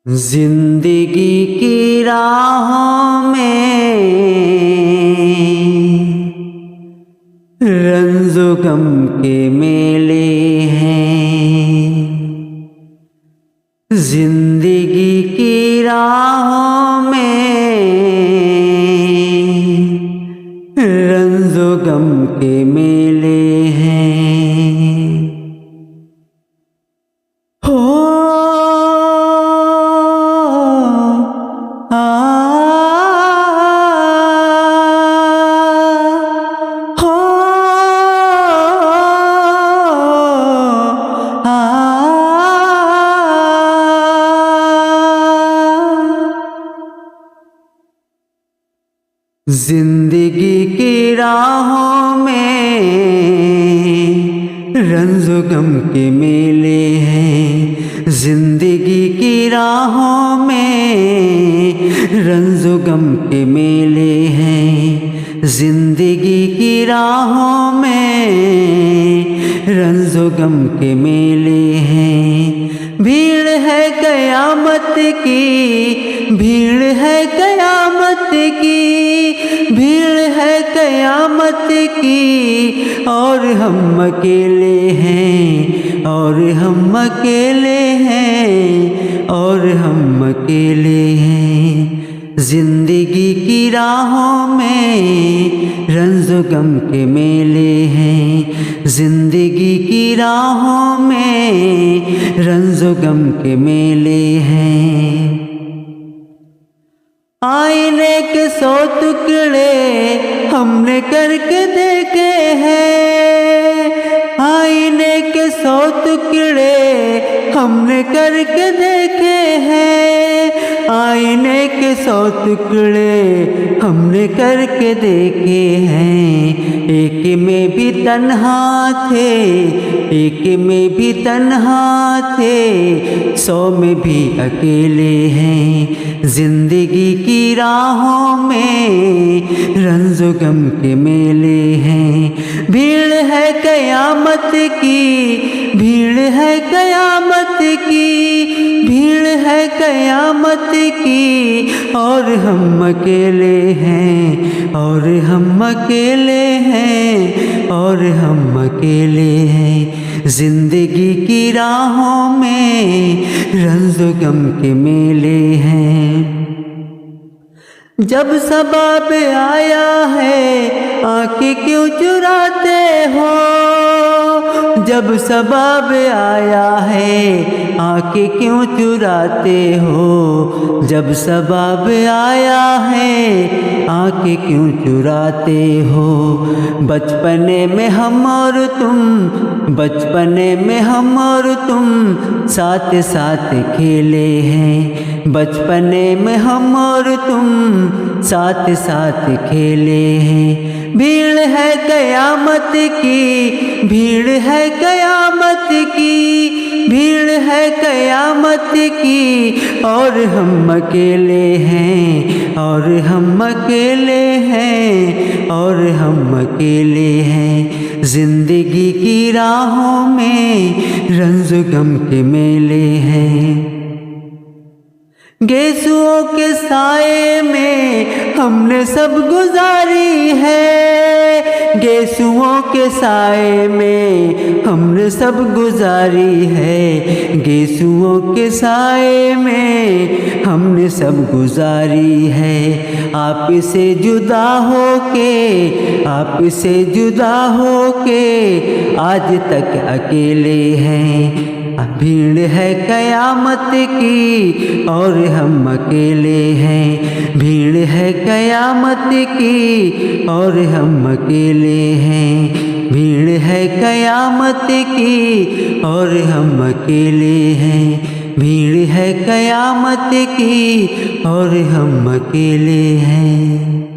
जिंदगी की राहों में रंजो गम के मेले हैं। जिंदगी की राहों में रंजो गम के मेले हैं। हो जिंदगी की राहों में रंजो गम के मेले हैं। जिंदगी की राहों में रंजो गम के मेले हैं। जिंदगी की राहों में रंजो गम के मेले हैं। भीड़ है कयामत की, भीड़ है कयामत की, भीड़ है कयामत की, और हम अकेले हैं, और हम अकेले हैं, और हम अकेले हैं। जिंदगी की राहों में रंजो गम के मेले हैं। जिंदगी की राहों में रंजो गम के मेले हैं। आईने के 100 टुकड़े हमने करके देखे हैं। आईने के 100 टुकड़े हमने करके देखे हैं। आईने के 100 टुकड़े हमने करके देखे हैं। एक में भी तन्हा थे, एक में भी तन्हा थे, 100 में भी अकेले हैं। जिंदगी की राहों में रंजो गम के मेले हैं। भीड़ है कयामत की, भीड़ है कयामत की, भीड़ है कयामत की, और हम अकेले हैं, और हम अकेले हैं, और हम अकेले हैं। जिंदगी की राहों में रंजो गम के मेले हैं। जब सबब आया है आंखें क्यों चुराते हो? जब सबब आया है आंखें क्यों चुराते हो? जब सबब आया है आंखें क्यों चुराते हो? बचपने में हम और तुम, बचपने में हम और तुम साथ साथ खेले हैं। बचपने में हम और तुम साथ साथ खेले हैं। भीड़ है कयामत की, भीड़ है कयामत की, भीड़ है कयामत की, और हम अकेले हैं, और हम अकेले हैं, और हम अकेले हैं। जिंदगी की राहों में रंजो गम के मेले हैं। गेसुओं के साए में हमने सब गुजारी है। गेसुओं के साए में हमने सब गुजारी है। गेसुओं के साए में हमने सब गुजारी है। आप से जुदा होके, आप से जुदा होके आज तक अकेले हैं। भीड़ है कयामत की, और हम अकेले हैं। भीड़ है कयामत की, और हम अकेले हैं। भीड़ है कयामत की, और हम अकेले हैं। भीड़ है कयामत की, और हम अकेले हैं।